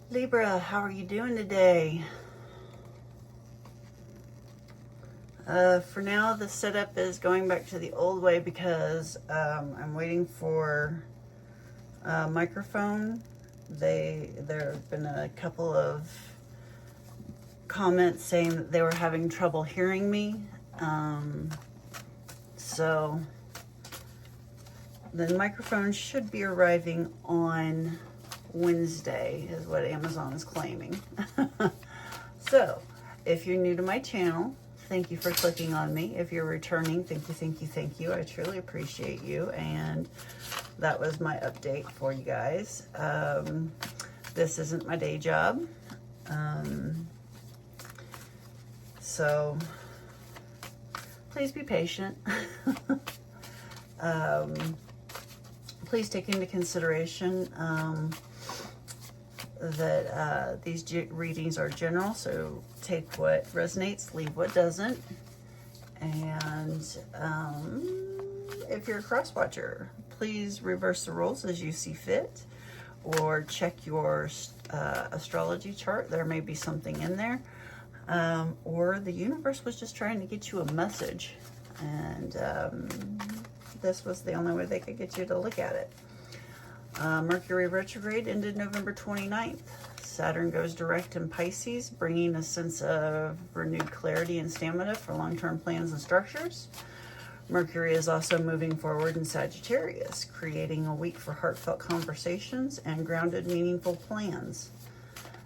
Libra, how are you doing today? For now, the setup is going back to the old way because I'm waiting for a microphone. There have been a couple of comments saying that they were having trouble hearing me. So the microphone should be arriving on Wednesday, is what Amazon is claiming. So, if you're new to my channel, thank you for clicking on me. If you're returning, thank you, thank you, thank you. I truly appreciate you. And that was my update for you guys. This isn't my day job. So, please be patient. Please take into consideration that these readings are general, so take what resonates, leave what doesn't. And if you're a cross watcher, please reverse the rules as you see fit, or check your astrology chart. There may be something in there, or the universe was just trying to get you a message, and this was the only way they could get you to look at it. Mercury retrograde ended November 29th. Saturn goes direct in Pisces, bringing a sense of renewed clarity and stamina for long-term plans and structures. Mercury is also moving forward in Sagittarius, creating a week for heartfelt conversations and grounded, meaningful plans.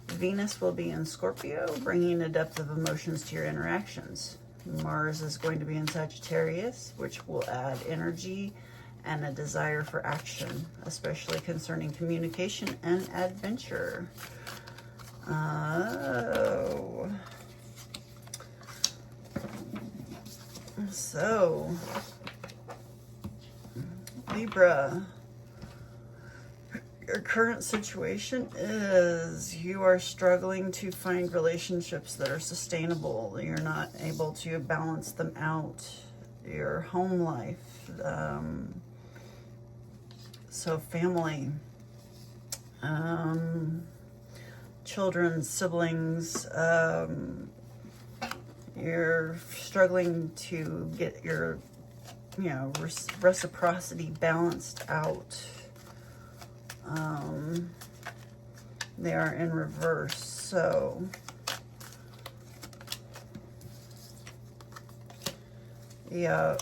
Venus will be in Scorpio, bringing a depth of emotions to your interactions. Mars is going to be in Sagittarius, which will add energy and a desire for action, especially concerning communication and adventure. So, Libra, your current situation is you are struggling to find relationships that are sustainable. You're not able to balance them out. Your home life, so family, children, siblings, you're struggling to get your, reciprocity balanced out. They are in reverse, so yeah,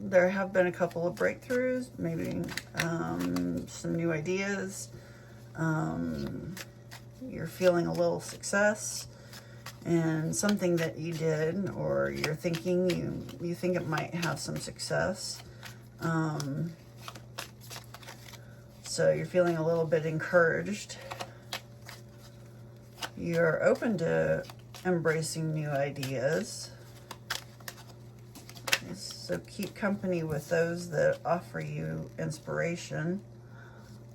there have been a couple of breakthroughs, maybe some new ideas. You're feeling a little success in something that you did, or you're thinking you think it might have some success. So you're feeling a little bit encouraged. You're open to embracing new ideas. So keep company with those that offer you inspiration.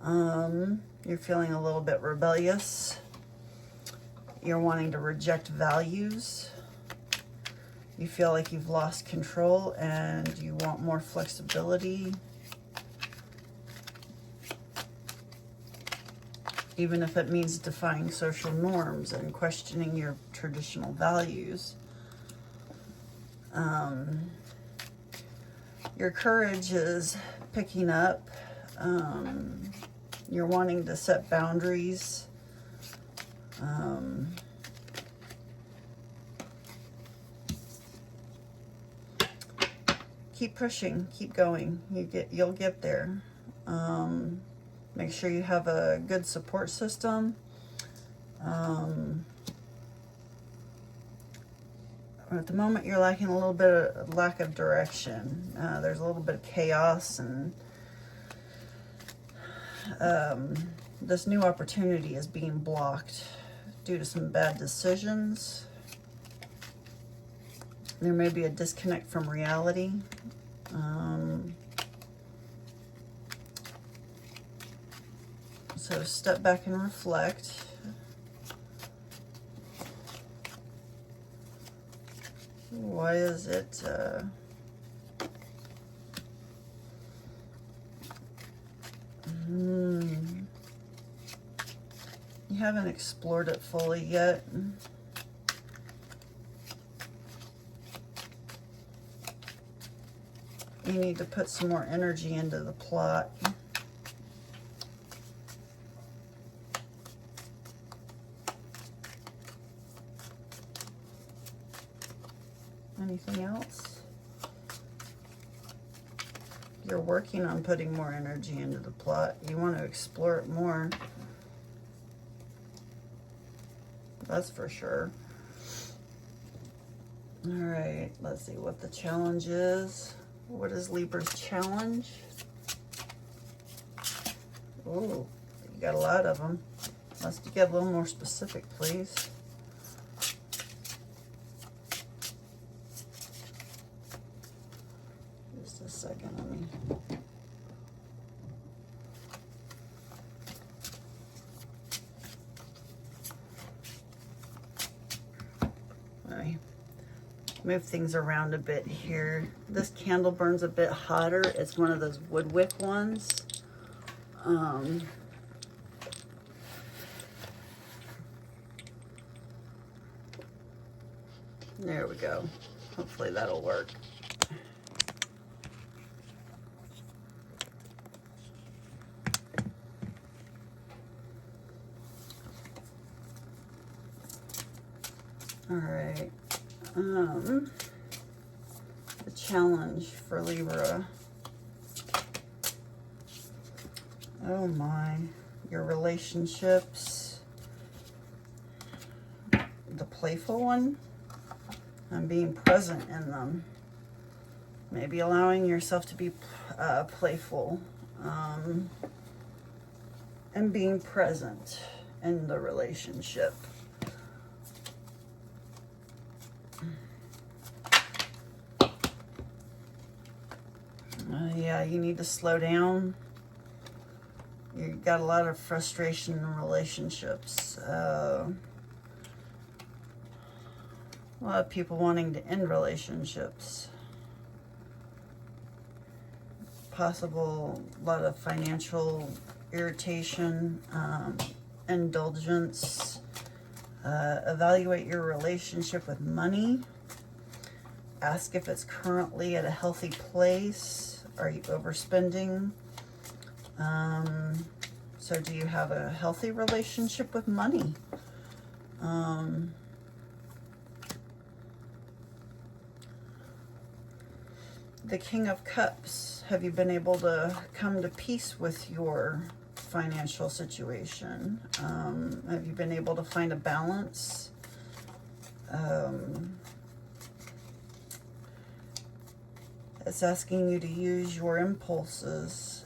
You're feeling a little bit rebellious. You're wanting to reject values. You feel like you've lost control and you want more flexibility. Even if it means defying social norms and questioning your traditional values. Your courage is picking up. You're wanting to set boundaries. Keep pushing, keep going. You'll get there. Make sure you have a good support system. At the moment, you're lacking a little bit of lack of direction. There's a little bit of chaos, and this new opportunity is being blocked due to some bad decisions. There may be a disconnect from reality. So step back and reflect. Why is it You haven't explored it fully yet. You need to put some more energy into the plot. Anything else? You're working on putting more energy into the plot. You want to explore it more. That's for sure. All right, let's see what the challenge is. What is Libra's challenge? Oh, you got a lot of them. Let's get a little more specific, please. Just a second, let me. Move things around a bit here. This candle burns a bit hotter. It's one of those wood wick ones. There we go. Hopefully that'll work. All right. The challenge for Libra. Oh my, your relationships. The playful one, and being present in them. Maybe allowing yourself to be playful, and being present in the relationship. Yeah, you need to slow down. You've got a lot of frustration in relationships. A lot of people wanting to end relationships. Possible lot of financial irritation, indulgence. Evaluate your relationship with money. Ask if it's currently at a healthy place. Are you overspending? So do you have a healthy relationship with money? The King of Cups. Have you been able to come to peace with your financial situation? Have you been able to find a balance? It's asking you to use your impulses.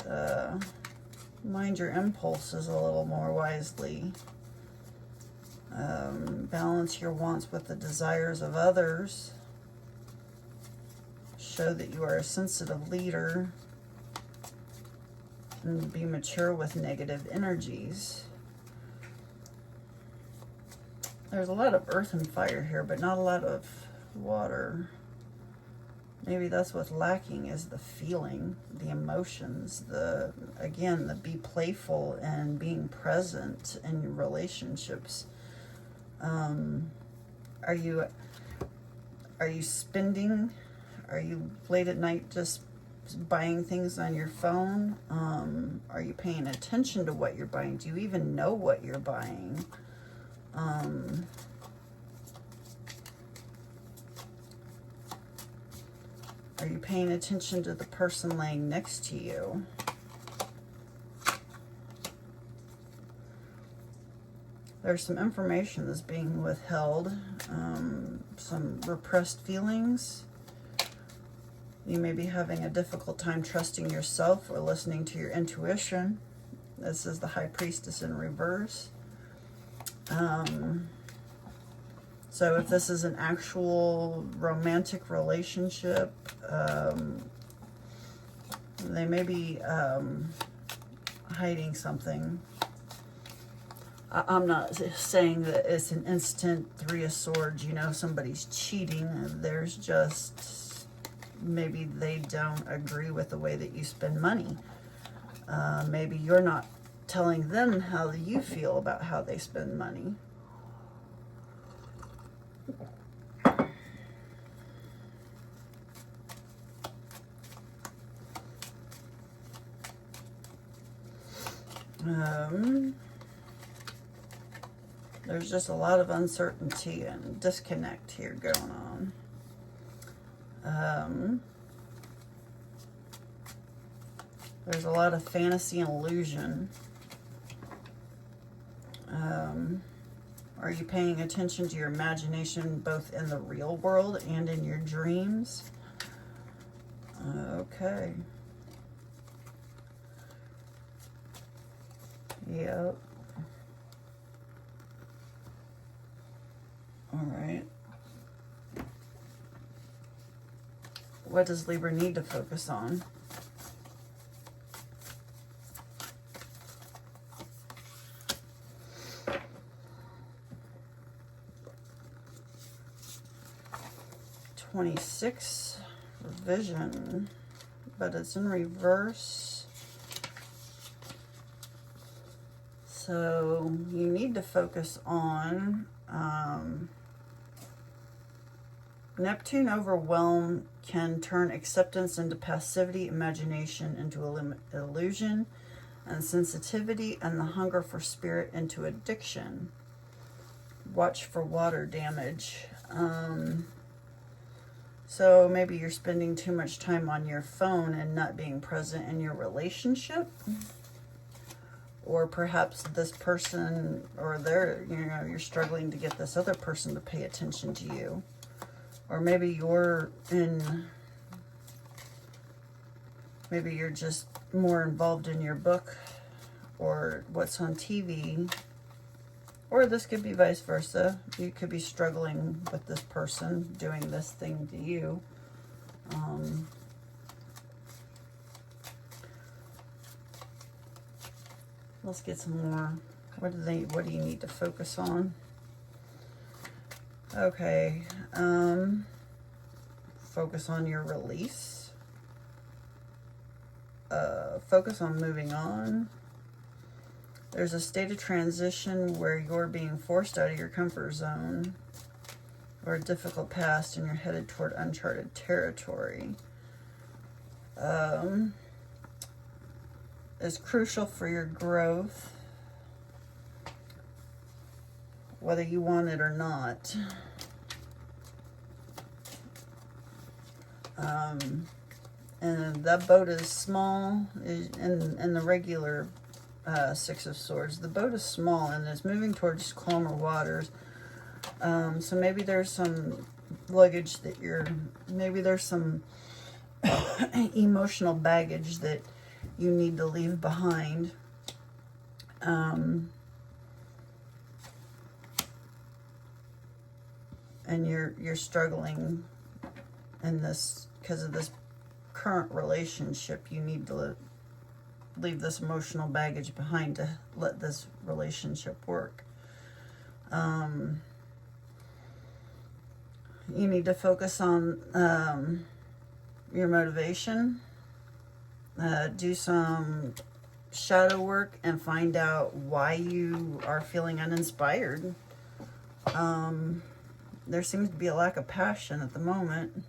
Mind your impulses a little more wisely. Balance your wants with the desires of others. Show that you are a sensitive leader. And be mature with negative energies. There's a lot of earth and fire here, but not a lot of water. Maybe that's what's lacking, is the feeling, the emotions, again, the be playful and being present in your relationships. Are you spending? Are you late at night just buying things on your phone? Are you paying attention to what you're buying? Do you even know what you're buying? Are you paying attention to the person laying next to you? There's some information that's being withheld, some repressed feelings. You may be having a difficult time trusting yourself or listening to your intuition. This is the High Priestess in reverse. So if this is an actual romantic relationship, they may be hiding something. I'm not saying that it's an instant Three of Swords, you know, somebody's cheating. There's just, maybe they don't agree with the way that you spend money. Maybe you're not telling them how you feel about how they spend money. There's just a lot of uncertainty and disconnect here going on. There's a lot of fantasy and illusion. Are you paying attention to your imagination both in the real world and in your dreams? Okay. Yep. All right. What does Libra need to focus on? '26 revision, but it's in reverse. So you need to focus on Neptune overwhelm can turn acceptance into passivity, imagination into illusion, and sensitivity and the hunger for spirit into addiction. Watch for water damage. So maybe you're spending too much time on your phone and not being present in your relationship. Or perhaps this person, or you're struggling to get this other person to pay attention to you. Or maybe maybe you're just more involved in your book or what's on TV. Or this could be vice versa. You could be struggling with this person doing this thing to you. Let's get some more. What do you need to focus on? Okay. Focus on your release. Focus on moving on. There's a state of transition where you're being forced out of your comfort zone or a difficult past and you're headed toward uncharted territory. Is crucial for your growth, whether you want it or not. And that boat is small. In the regular Six of Swords, the boat is small and it's moving towards calmer waters. So maybe there's some luggage that maybe there's some emotional baggage that you need to leave behind. And you're struggling in this because of this current relationship. You need to leave this emotional baggage behind to let this relationship work. You need to focus on your motivation. Do some shadow work and find out why you are feeling uninspired. There seems to be a lack of passion at the moment.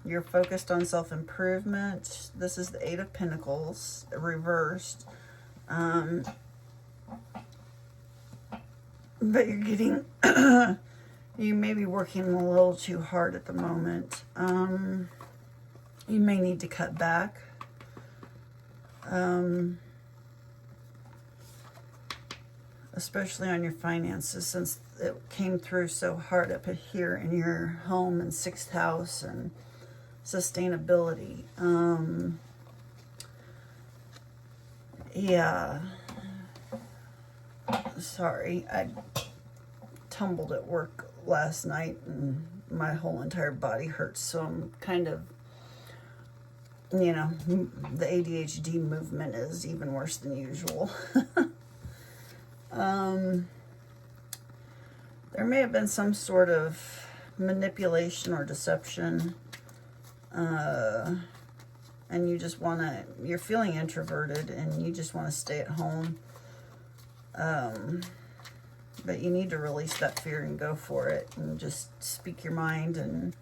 You're focused on self-improvement. This is the Eight of Pentacles reversed. But you're getting... you may be working a little too hard at the moment. You may need to cut back. Especially on your finances, since it came through so hard up here in your home and 6th house and sustainability. Yeah. Sorry, I tumbled at work last night and my whole entire body hurts, so I'm kind of, the ADHD movement is even worse than usual. There may have been some sort of manipulation or deception and you just want to, you're feeling introverted and you just want to stay at home. But you need to release that fear and go for it and just speak your mind. And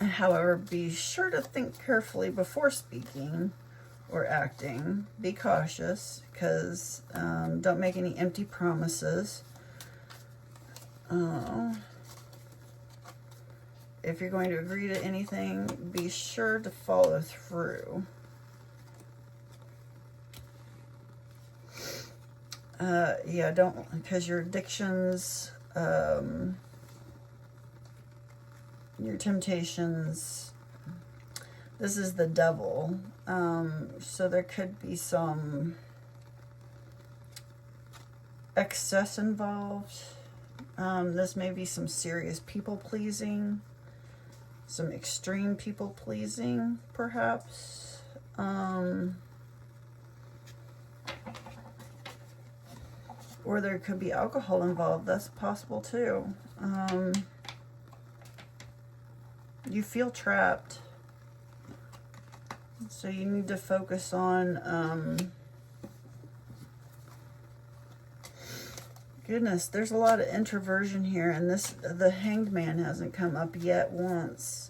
however, be sure to think carefully before speaking or acting. Be cautious, because don't make any empty promises. If you're going to agree to anything, be sure to follow through. Yeah, don't, because your addictions, your temptations, this is the devil. So there could be some excess involved. This may be some serious people pleasing, some extreme people pleasing, perhaps. Or there could be alcohol involved. That's possible too. You feel trapped. So you need to focus on, goodness, there's a lot of introversion here, and the Hanged Man hasn't come up yet once.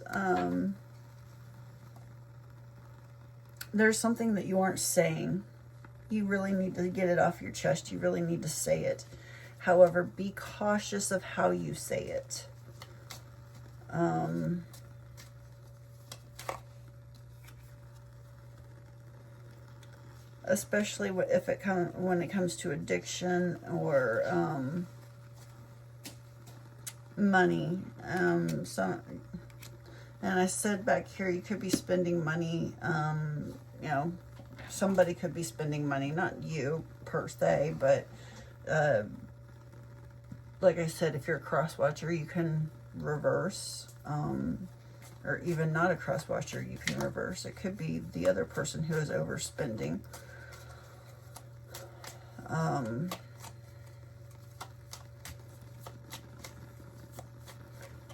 There's something that you aren't saying. You really need to get it off your chest. You really need to say it. However, be cautious of how you say it. Especially when it comes to addiction or money. And I said back here, you could be spending money. You know, somebody could be spending money, not you per se, but like I said, if you're a cross watcher, you can reverse. Or even not a cross watcher, you can reverse. It could be the other person who is overspending.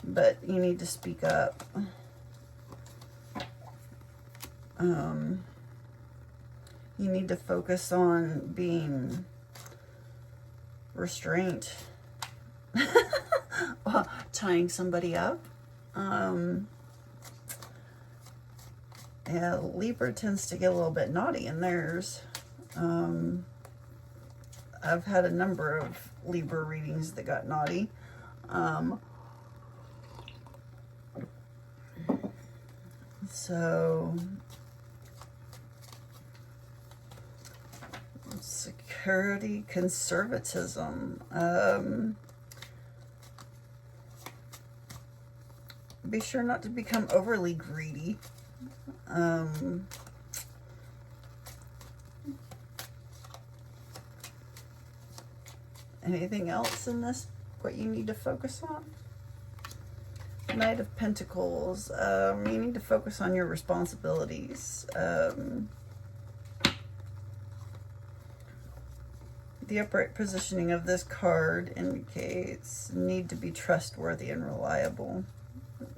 But you need to speak up. You need to focus on being restraint. Tying somebody up. Yeah, Libra tends to get a little bit naughty in theirs. I've had a number of Libra readings that got naughty. So, security, conservatism. Be sure not to become overly greedy. Anything else in this, what you need to focus on? Knight of Pentacles. You need to focus on your responsibilities. The upright positioning of this card indicates need to be trustworthy and reliable.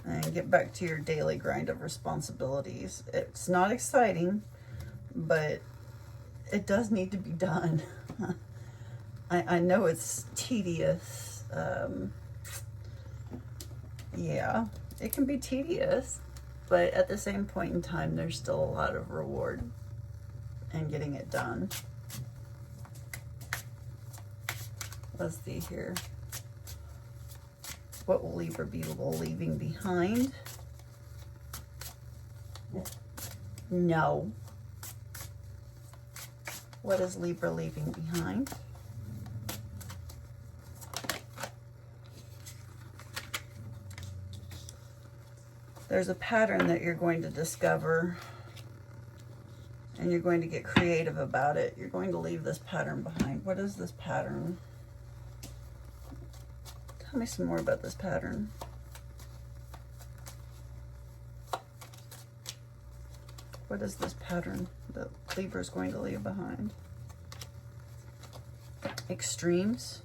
And get back to your daily grind of responsibilities. It's not exciting, but it does need to be done. I know it's tedious. Yeah, it can be tedious, but at the same point in time, there's still a lot of reward in getting it done. Let's see here. What will Libra be leaving behind? No. What is Libra leaving behind? There's a pattern that you're going to discover, and you're going to get creative about it. You're going to leave this pattern behind. What is this pattern? Tell me some more about this pattern. What is this pattern that Libra is going to leave behind? Extremes,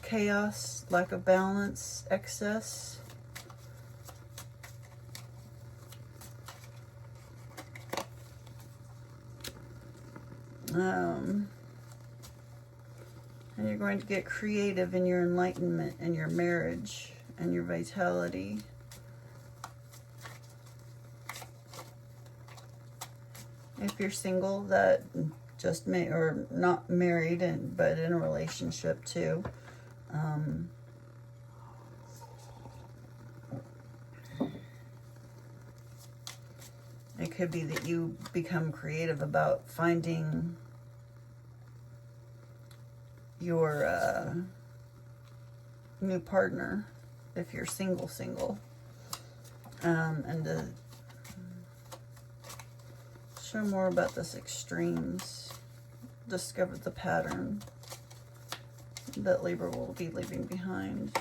chaos, lack of balance, excess. And you're going to get creative in your enlightenment and your marriage and your vitality. If you're single, that just may, or not married, but in a relationship too. It could be that you become creative about finding your new partner if you're single. And to show more about this extremes, discover the pattern that Libra will be leaving behind.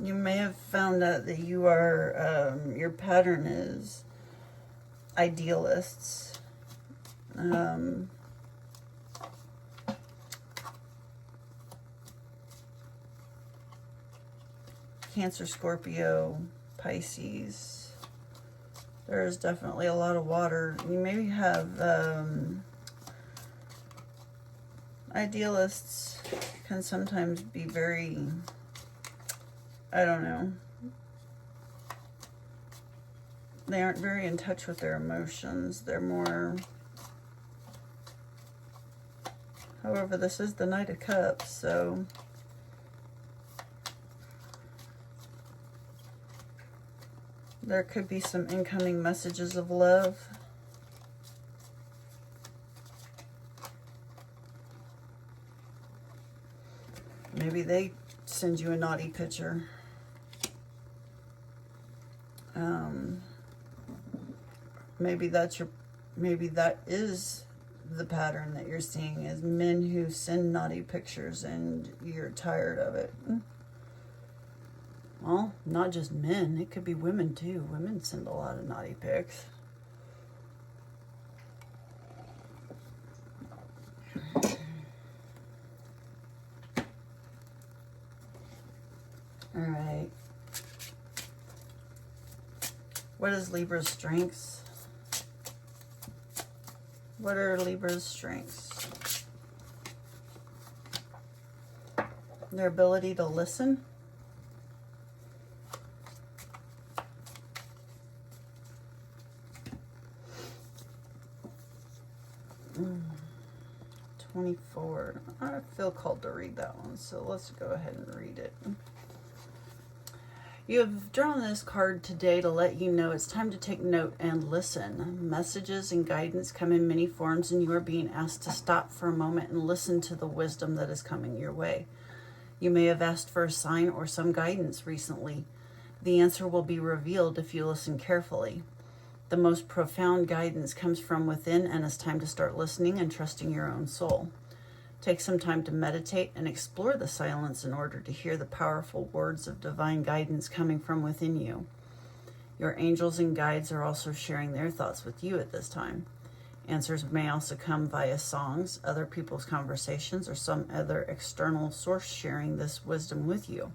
You may have found out that you are, your pattern is idealists. Cancer, Scorpio, Pisces. There's definitely a lot of water. You maybe have idealists can sometimes be very, I don't know, they aren't very in touch with their emotions. They're more, however, this is the Knight of Cups, so there could be some incoming messages of love. Maybe they send you a naughty picture. Maybe that is the pattern that you're seeing, is men who send naughty pictures and you're tired of it. Well, not just men, it could be women too. Women send a lot of naughty pics. All right. What is Libra's strengths? What are Libra's strengths? Their ability to listen. Mm. 24. I feel called to read that one, so let's go ahead and read it. You have drawn this card today to let you know it's time to take note and listen. Messages and guidance come in many forms, and you are being asked to stop for a moment and listen to the wisdom that is coming your way. You may have asked for a sign or some guidance recently. The answer will be revealed if you listen carefully. The most profound guidance comes from within, and it's time to start listening and trusting your own soul. Take some time to meditate and explore the silence in order to hear the powerful words of divine guidance coming from within you. Your angels and guides are also sharing their thoughts with you at this time. Answers may also come via songs, other people's conversations, or some other external source sharing this wisdom with you.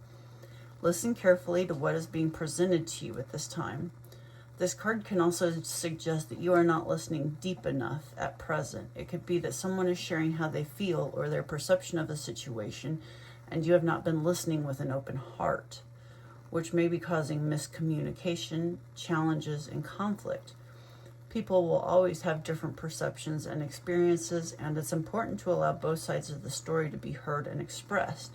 Listen carefully to what is being presented to you at this time. This card can also suggest that you are not listening deep enough at present. It could be that someone is sharing how they feel or their perception of a situation, and you have not been listening with an open heart, which may be causing miscommunication, challenges, and conflict. People will always have different perceptions and experiences, and it's important to allow both sides of the story to be heard and expressed.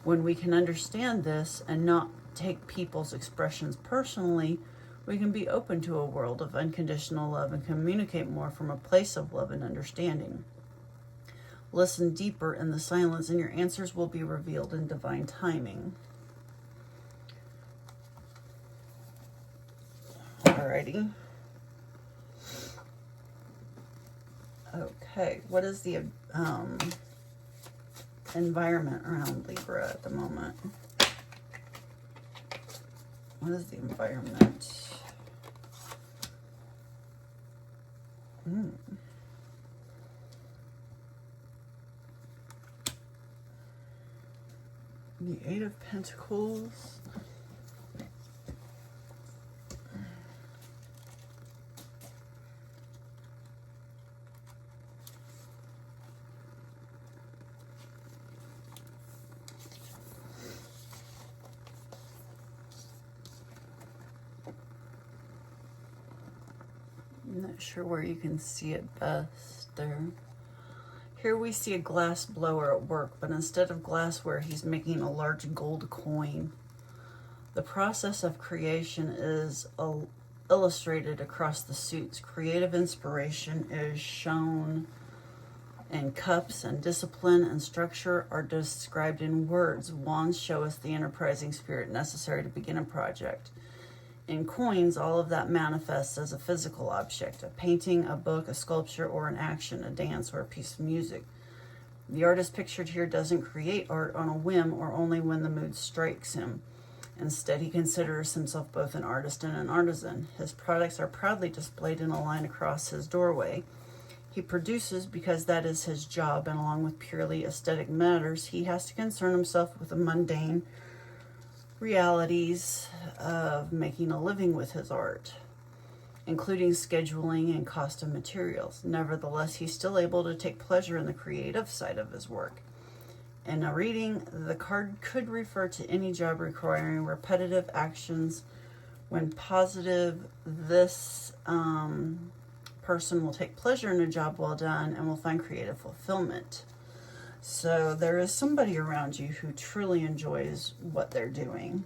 When we can understand this and not take people's expressions personally, we can be open to a world of unconditional love and communicate more from a place of love and understanding. Listen deeper in the silence, and your answers will be revealed in divine timing. Alrighty. Okay, what is the environment around Libra at the moment? What is the environment? The Eight of Pentacles, I'm not sure where you can see it best there. Here we see a glass blower at work, but instead of glassware, he's making a large gold coin. The process of creation is illustrated across the suits. Creative inspiration is shown in cups, and discipline and structure are described in words. Wands show us the enterprising spirit necessary to begin a project. In coins, all of that manifests as a physical object, a painting, a book, a sculpture, or an action, a dance, or a piece of music. The artist pictured here doesn't create art on a whim or only when the mood strikes him. Instead, he considers himself both an artist and an artisan. His products are proudly displayed in a line across his doorway. He produces because that is his job, and along with purely aesthetic matters, he has to concern himself with the mundane realities of making a living with his art, including scheduling and cost of materials. Nevertheless, he's still able to take pleasure in the creative side of his work. In a reading, the card could refer to any job requiring repetitive actions. When positive, this person will take pleasure in a job well done and will find creative fulfillment. So there is somebody around you who truly enjoys what they're doing.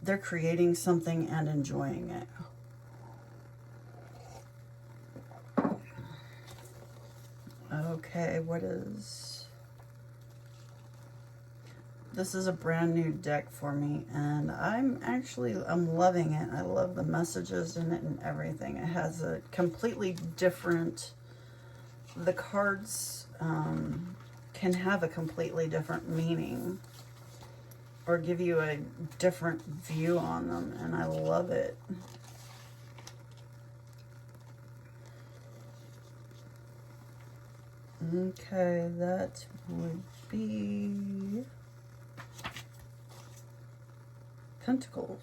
They're creating something and enjoying it. Okay, what is... This is a brand new deck for me, and I'm loving it. I love the messages in it and everything. It has a completely different... The cards can have a completely different meaning or give you a different view on them, and I love it. Okay, that would be Pentacles.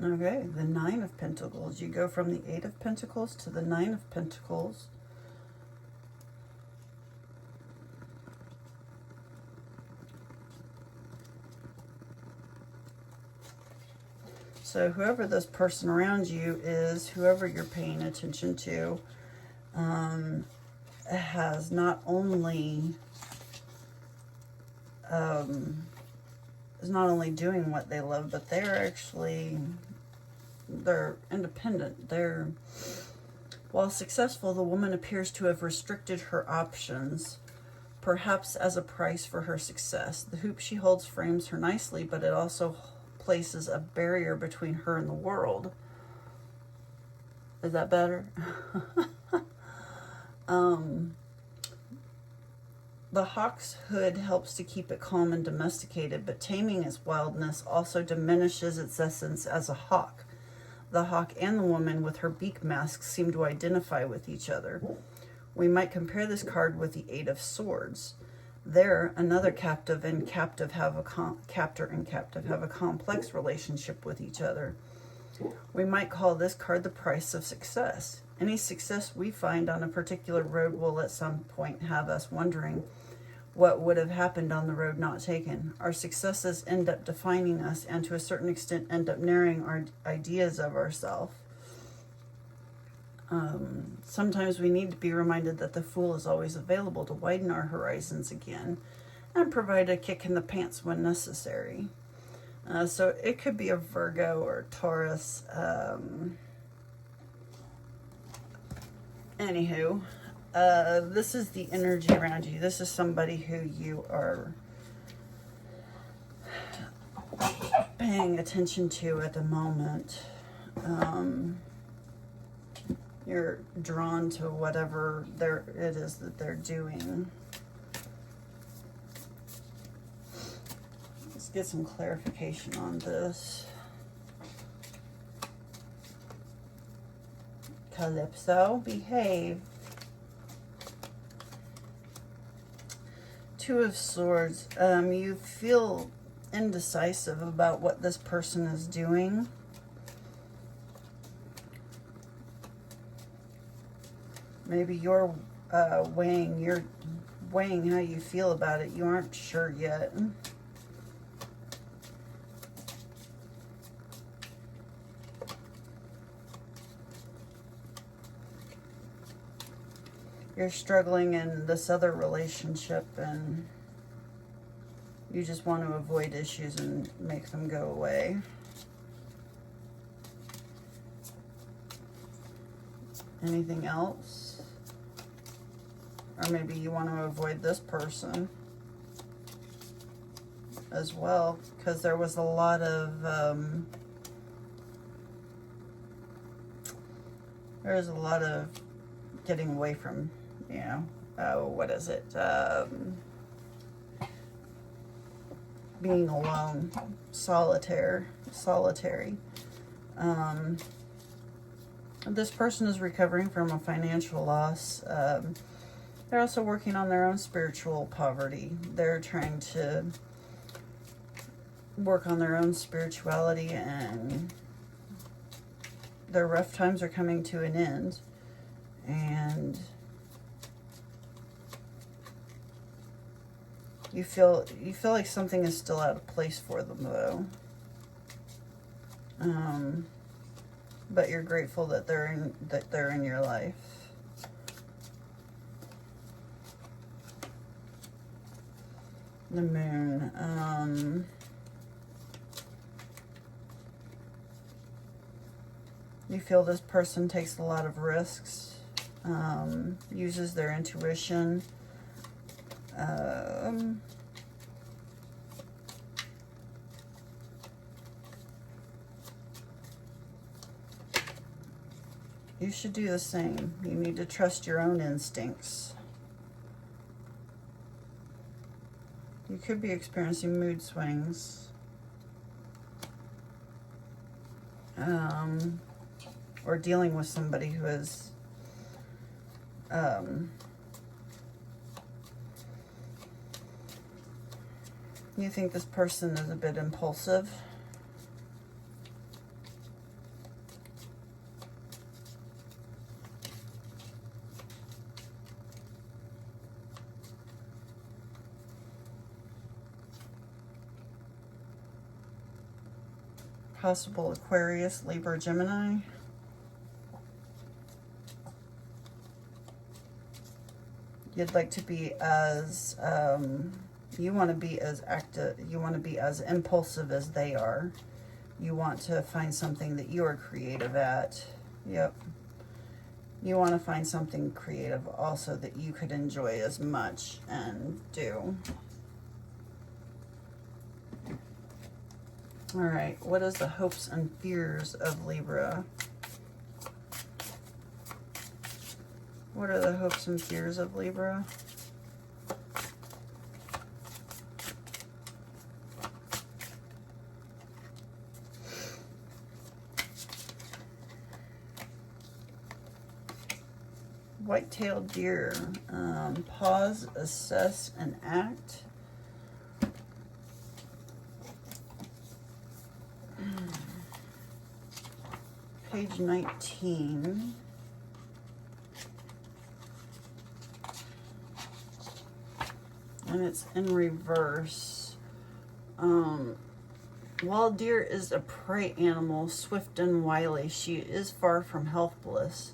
Okay, the Nine of Pentacles. You go from the Eight of Pentacles to the Nine of Pentacles. So whoever this person around you is, whoever you're paying attention to, has not only is not only doing what they love, but they're independent. While successful, the woman appears to have restricted her options, perhaps as a price for her success. The hoop she holds frames her nicely, but it also places a barrier between her and the world. Is that better? The hawk's hood helps to keep it calm and domesticated, but taming its wildness also diminishes its essence as a hawk. The hawk and the woman with her beak mask seem to identify with each other. We might compare this card with the Eight of Swords. There, another captor and captive have a complex relationship with each other. We might call this card the price of success. Any success we find on a particular road will at some point have us wondering what would have happened on the road not taken. Our successes end up defining us and to a certain extent end up narrowing our ideas of ourselves. Sometimes we need to be reminded that the Fool is always available to widen our horizons again and provide a kick in the pants when necessary. So it could be a Virgo or a Taurus. Anywho, this is the energy around you. This is somebody who you are paying attention to at the moment. You're drawn to whatever it is that they're doing. Let's get some clarification on this. Calypso, behave. Two of Swords. You feel indecisive about what this person is doing. Maybe you're weighing how you feel about it. You aren't sure yet. you're struggling in this other relationship and you just want to avoid issues and make them go away. Anything else? Or maybe you want to avoid this person as well, because there was a lot of getting away from, you know, what is it? Being alone, solitary. This person is recovering from a financial loss. They're also working on their own spiritual poverty. They're trying to work on their own spirituality, and their rough times are coming to an end. And you feel like something is still out of place for them, though. But you're grateful that they're in your life. The moon. You feel this person takes a lot of risks, uses their intuition. You should do the same. You need to trust your own instincts. You could be experiencing mood swings. Or dealing with somebody who is you think this person is a bit impulsive. Possible Aquarius, Libra, Gemini. You'd like to be as, you want to be as active, you want to be as impulsive as they are. You want to find something that you are creative at. Yep. You want to find something creative also that you could enjoy as much and do. All right, what is the hopes and fears of Libra? What are the hopes and fears of Libra? White-tailed deer. Pause, assess, and act. Page 19. And it's in reverse. While deer is a prey animal, swift and wily, she is far from helpless.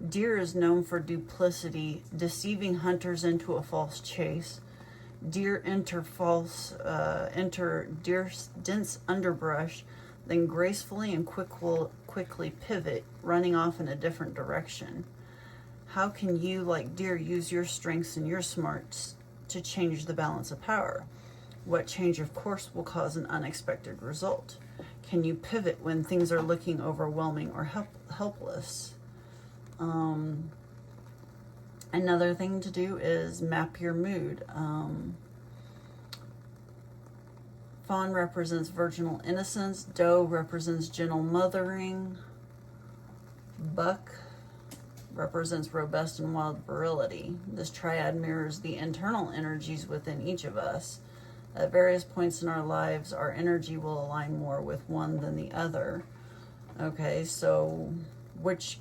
Deer is known for duplicity, deceiving hunters into a false chase. Deer enter dense underbrush, then gracefully and quickly pivot, running off in a different direction. How can you, like deer, use your strengths and your smarts to change the balance of power? What change of course will cause an unexpected result? Can you pivot when things are looking overwhelming or helpless? Another thing to do is map your mood. Fawn represents virginal innocence. Doe represents gentle mothering. Buck represents robust and wild virility. This triad mirrors the internal energies within each of us. At various points in our lives, our energy will align more with one than the other. Okay, so which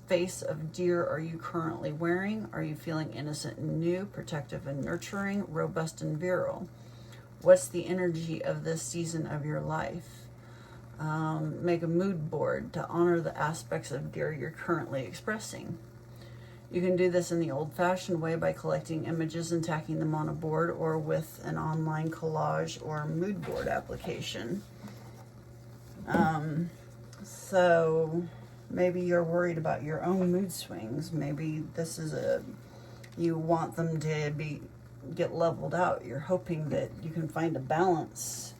face of deer are you currently wearing? Are you feeling innocent and new, protective and nurturing, robust and virile? What's the energy of this season of your life? Make a mood board to honor the aspects of deer you're currently expressing. You can do this in the old-fashioned way by collecting images and tacking them on a board, or with an online collage or mood board application. So maybe you're worried about your own mood swings. Maybe this is you want them to get leveled out. You're hoping that you can find a balance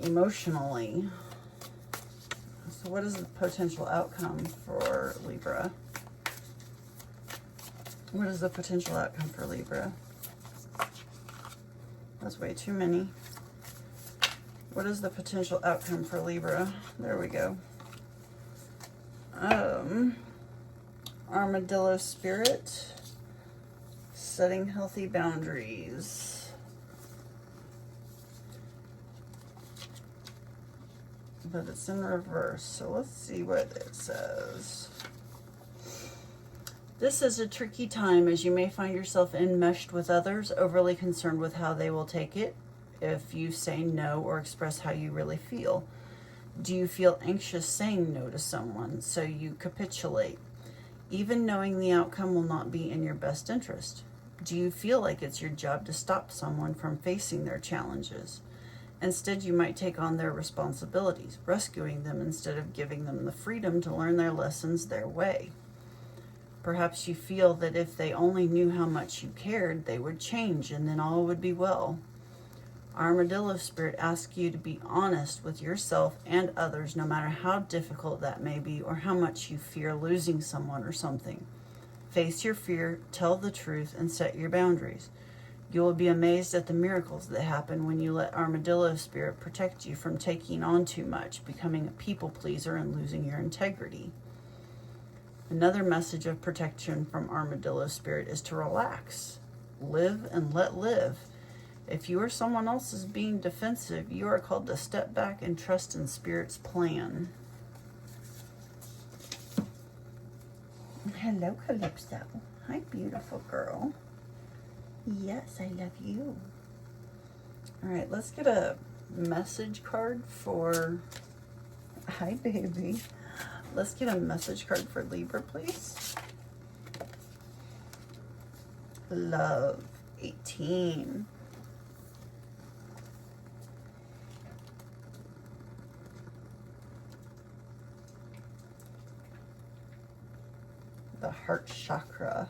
emotionally. So what is the potential outcome for Libra? What is the potential outcome for Libra? That's way too many. What is the potential outcome for Libra? There we go. Armadillo spirit, setting healthy boundaries. But it's in reverse, so let's see what it says. This is a tricky time, as you may find yourself enmeshed with others, overly concerned with how they will take it if you say no or express how you really feel. Do you feel anxious saying no to someone, so you capitulate, even knowing the outcome will not be in your best interest? Do you feel like it's your job to stop someone from facing their challenges? Instead, you might take on their responsibilities, rescuing them instead of giving them the freedom to learn their lessons their way. Perhaps you feel that if they only knew how much you cared, they would change and then all would be well. Armadillo spirit asks you to be honest with yourself and others, no matter how difficult that may be or how much you fear losing someone or something. Face your fear, tell the truth, and set your boundaries. You will be amazed at the miracles that happen when you let Armadillo spirit protect you from taking on too much, becoming a people pleaser, and losing your integrity. Another message of protection from Armadillo spirit is to relax, live, and let live. If you or someone else is being defensive, you are called to step back and trust in Spirit's plan. Hello, Calypso. Hi, beautiful girl. Yes, I love you. All right, let's get a message card for... Hi, baby. Let's get a message card for Libra, please. Love, 18. The heart chakra.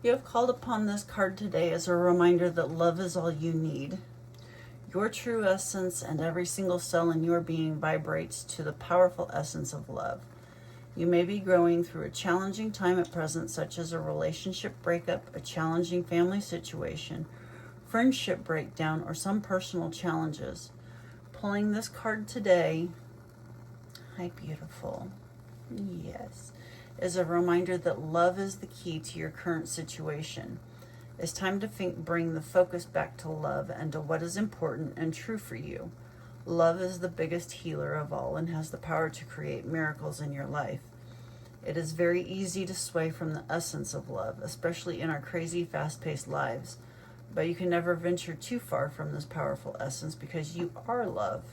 You have called upon this card today as a reminder that love is all you need. Your true essence and every single cell in your being vibrates to the powerful essence of love. You may be going through a challenging time at present, such as a relationship breakup, a challenging family situation, friendship breakdown, or some personal challenges. Pulling this card today, hi, beautiful. Yes, is a reminder that love is the key to your current situation. It's time to bring the focus back to love and to what is important and true for you. Love is the biggest healer of all and has the power to create miracles in your life. It is very easy to sway from the essence of love, especially in our crazy, fast-paced lives. But you can never venture too far from this powerful essence because you are love.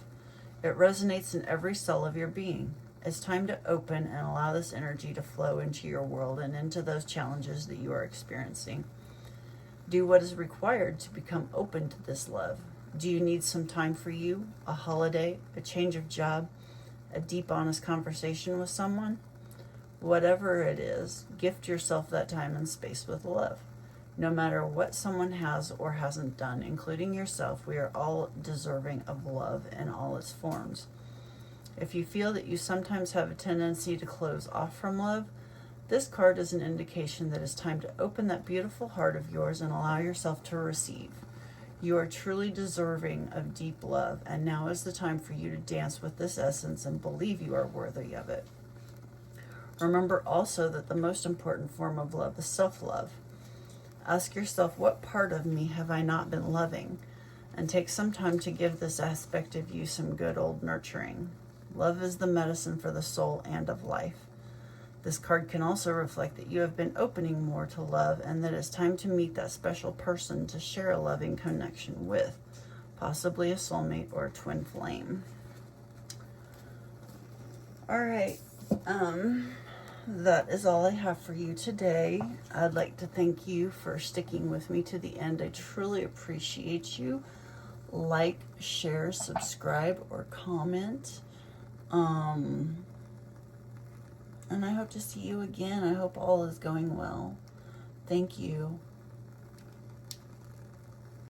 It resonates in every cell of your being. It's time to open and allow this energy to flow into your world and into those challenges that you are experiencing. Do what is required to become open to this love. Do you need some time for you, a holiday, a change of job, a deep, honest conversation with someone? Whatever it is, gift yourself that time and space with love. No matter what someone has or hasn't done, including yourself, we are all deserving of love in all its forms. If you feel that you sometimes have a tendency to close off from love, this card is an indication that it's time to open that beautiful heart of yours and allow yourself to receive. You are truly deserving of deep love, and now is the time for you to dance with this essence and believe you are worthy of it. Remember also that the most important form of love is self-love. Ask yourself, what part of me have I not been loving? And take some time to give this aspect of you some good old nurturing. Love is the medicine for the soul and of life. This card can also reflect that you have been opening more to love and that it's time to meet that special person to share a loving connection with, possibly a soulmate or a twin flame. All right. That is all I have for you today. I'd like to thank you for sticking with me to the end. I truly appreciate you. Like, share, subscribe, or comment. And I hope to see you again. I hope all is going well. Thank you.